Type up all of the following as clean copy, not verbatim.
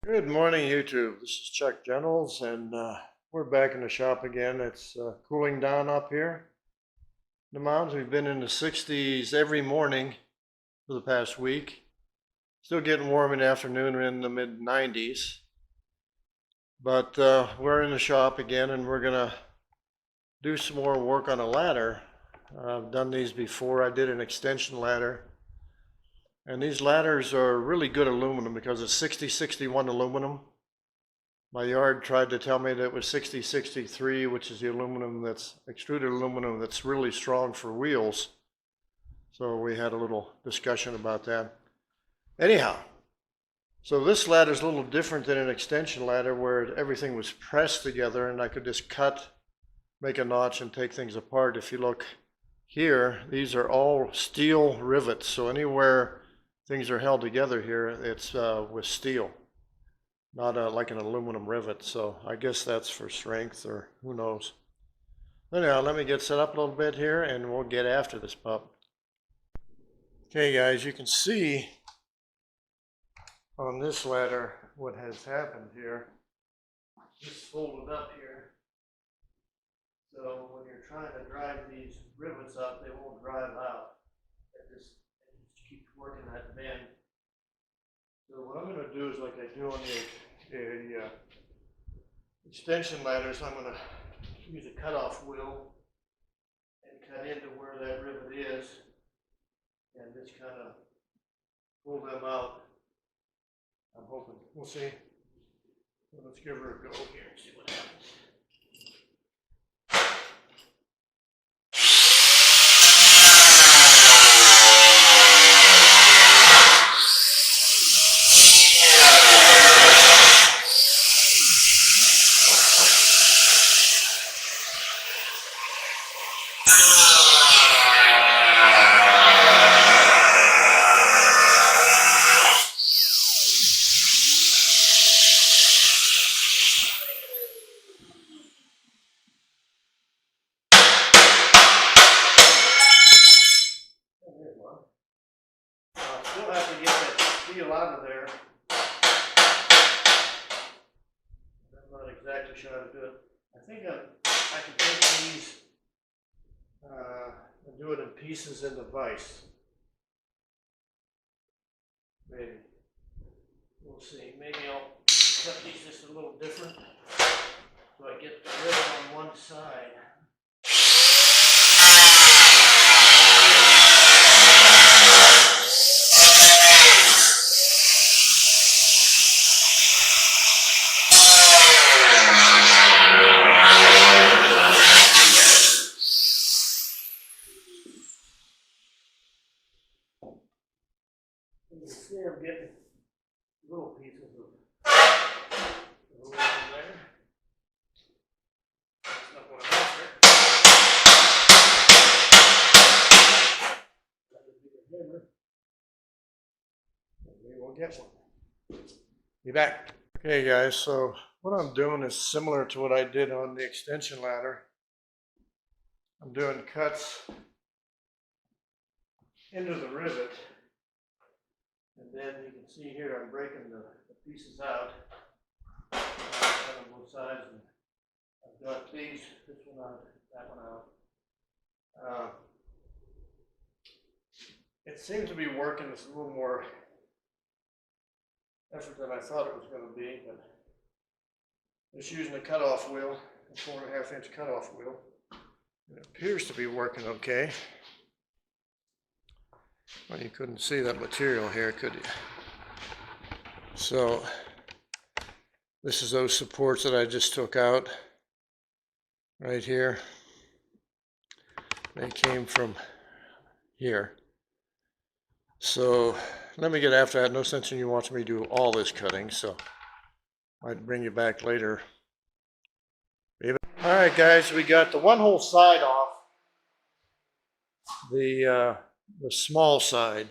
Good morning, YouTube. This is Chuck Generals, and we're back in the shop again. It's cooling down up here in the mountains. We've been in the 60s every morning for the past week. Still getting warm in the afternoon. We're in the mid 90s. But we're in the shop again, and we're going to do some more work on a ladder. I've done these before. I did an extension ladder. And these ladders are really good aluminum because it's 6061 aluminum. My yard tried to tell me that it was 6063, which is the aluminum that's extruded aluminum that's really strong for wheels. So we had a little discussion about that. Anyhow, so this ladder is a little different than an extension ladder where everything was pressed together and I could just cut, make a notch and take things apart. If you look here, these are all steel rivets. So anywhere things are held together here, it's with steel, not like an aluminum rivet. So I guess that's for strength, or who knows. Anyhow, let me get set up a little bit here and we'll get after this pup. Okay guys, you can see on this ladder what has happened here. Just folded up here. So when you're trying to drive these rivets up, they won't drive out. It just keeps working that bend. So what I'm going to do is like I do on the extension ladders, I'm going to use a cutoff wheel and cut into where that rivet is and just kind of pull them out. I'm hoping, we'll see. Well, let's give her a go here and see what happens. Still have to get that steel out of there. I'm not exactly sure how to do it. I think I can take these and do it in pieces in the vise. Maybe. We'll see. Maybe I'll cut these just a little different so I get the rivet on one side. You can see I'm getting little pieces of aluminum there. That's not what I'm after. That would be the hammer. Maybe we'll get one. Be back. Okay guys, so what I'm doing is similar to what I did on the extension ladder. I'm doing cuts into the rivet. And then you can see here I'm breaking the pieces out on both sides. And I've got these, this one out, that one out. It seems to be working. It's a little more effort than I thought it was going to be, but just using a cutoff wheel, a 4.5 inch cutoff wheel. It appears to be working okay. Well, you couldn't see that material here, could you? So this is those supports that I just took out right here. They came from here. So let me get after that. No sense in you watching me do all this cutting, so I might bring you back later. All right, guys, we got the one whole side off. The small side,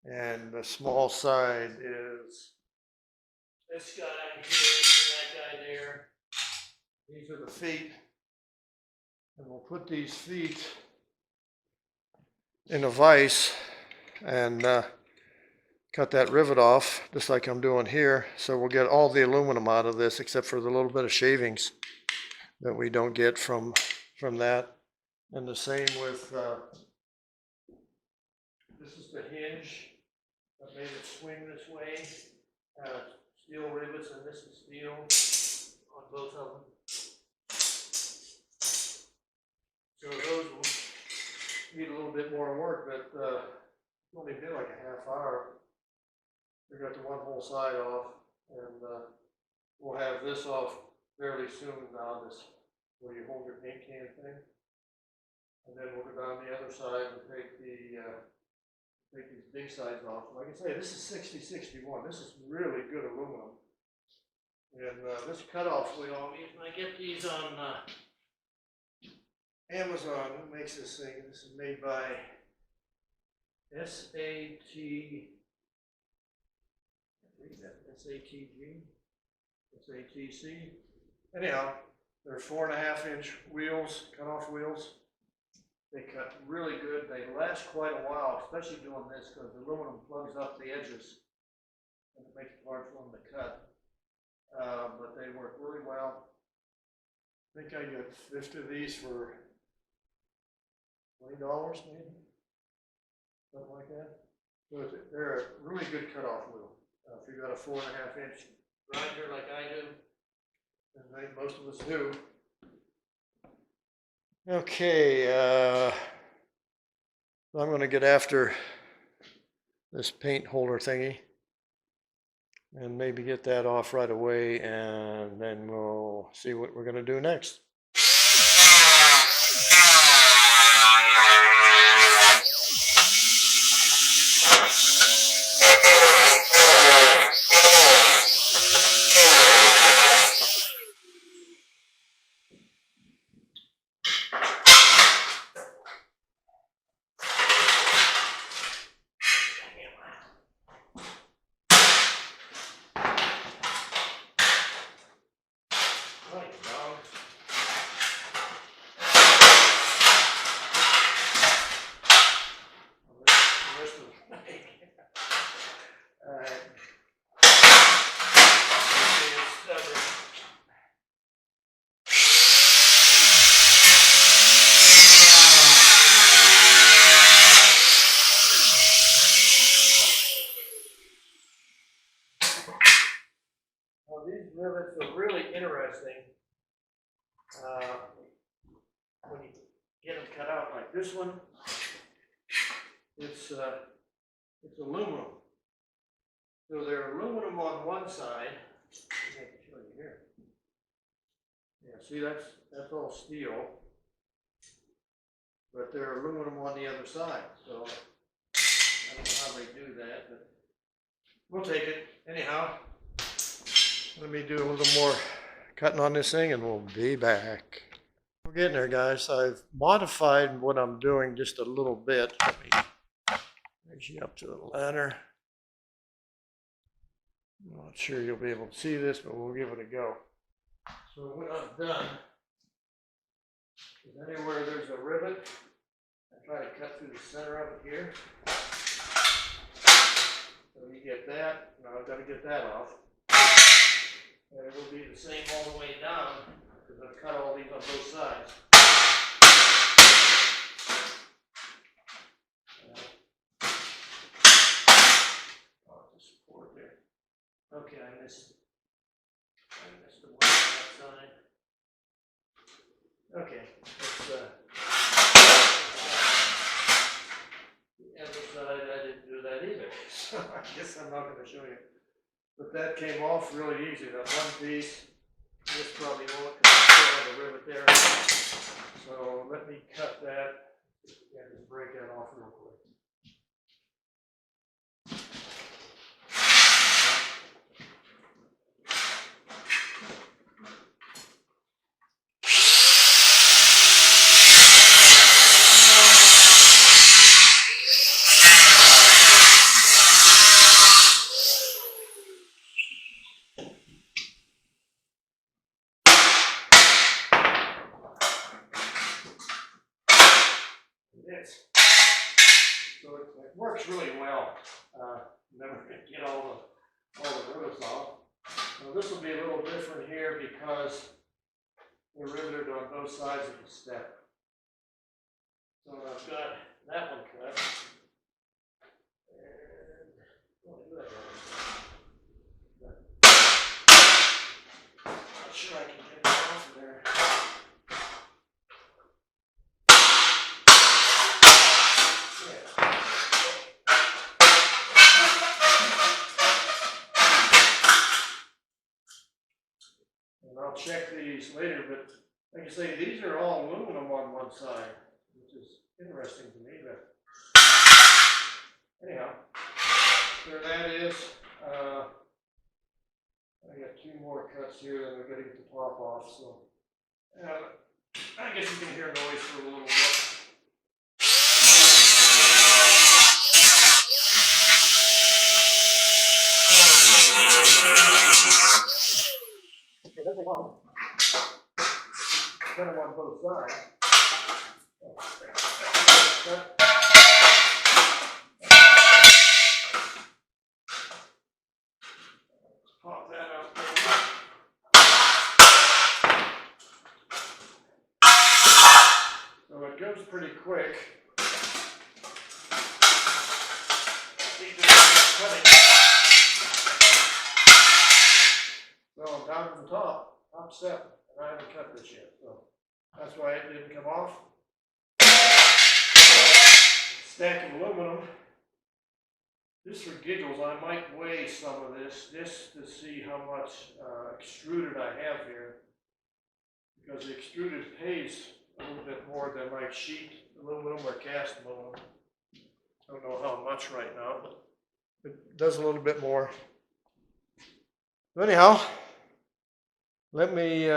and the small side is this guy here and that guy there. These are the feet, and we'll put these feet in a vise and cut that rivet off, just like I'm doing here. So we'll get all the aluminum out of this, except for the little bit of shavings that we don't get from that. And the same with, this is the hinge that made it swing this way. Steel rivets, and this is steel on both of them. So those will need a little bit more work, but only been like a half hour. We got the one whole side off, and we'll have this off fairly soon now, this where you hold your paint can thing. And then we'll go down the other side and take these big sides off. Like I say, this is 6061. This is really good aluminum. And this cutoff wheel, I get these on Amazon. Who makes this thing? This is made by SATG. SATC. Anyhow, they're 4.5-inch wheels, cutoff wheels. They cut really good. They last quite a while, especially doing this because the aluminum plugs up the edges and it makes it hard for them to cut. But they work really well. I think I got 50 of these for $20 maybe, something like that. So they're a really good cutoff wheel. If you've got a 4.5-inch grinder like I do, and like most of us do. Okay, I'm going to get after this paint holder thingy and maybe get that off right away, and then we'll see what we're going to do next. These rivets are really interesting when you get them cut out like this one. It's aluminum. So they're aluminum on one side. I can show you here. Yeah, see, that's all steel, but they're aluminum on the other side. So I don't know how they do that, but we'll take it anyhow. Let me do a little more cutting on this thing and we'll be back. We're getting there, guys. I've modified what I'm doing just a little bit. Let me raise you up to the ladder. I'm not sure you'll be able to see this, but we'll give it a go. So what I've done is anywhere there's a rivet, I try to cut through the center of it here. So you get that. Now I've got to get that off. And it will be the same all the way down, because I've cut all these on both sides. The support there. Okay, I missed the one on that side. Okay, let's the other side I didn't do that either. So I guess I'm not going to show you. But that came off really easy, that one piece. This probably won't, because I still have a rivet there. So let me cut that and just break that off real quick. So it works really well. never get all the rivets off. Now this will be a little different here because they're riveted on both sides of the step. So I've got that one cut. And not sure I can get it off there. And I'll check these later, but like I say, these are all aluminum on one side, which is interesting to me, but anyhow, there that is. I got 2 more cuts here that I've got to get the top off, so I guess you can hear noise for a little bit. Okay, that's one. Kind of on both sides. Pop that out there. So it goes pretty quick. So I'm down to the top step, and I haven't cut this yet, so that's why it didn't come off. Stack of aluminum. Just for giggles, I might weigh some of this just to see how much extruded I have here, because the extruded pays a little bit more than like sheet aluminum or cast aluminum. I don't know how much right now, but it does a little bit more. But anyhow, let me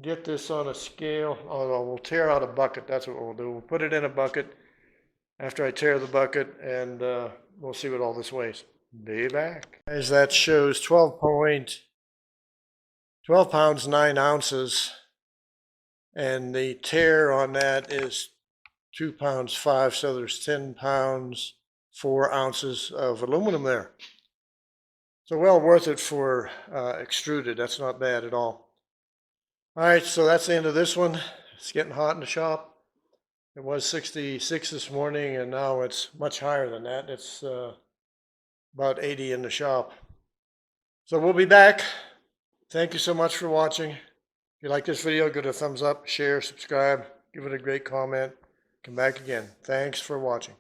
get this on a scale. Oh, we'll tear out a bucket. That's what we'll do. We'll put it in a bucket after I tear the bucket, and we'll see what all this weighs. Be back. As that shows 12 pounds 9 ounces, and the tear on that is 2 pounds 5, so there's 10 pounds 4 ounces of aluminum there. So well worth it for extruded. That's not bad at all. All right, so that's the end of this one. It's getting hot in the shop. It was 66 this morning, and now it's much higher than that. It's about 80 in the shop. So we'll be back. Thank you so much for watching. If you like this video, give it a thumbs up, share, subscribe, give it a great comment. Come back again. Thanks for watching.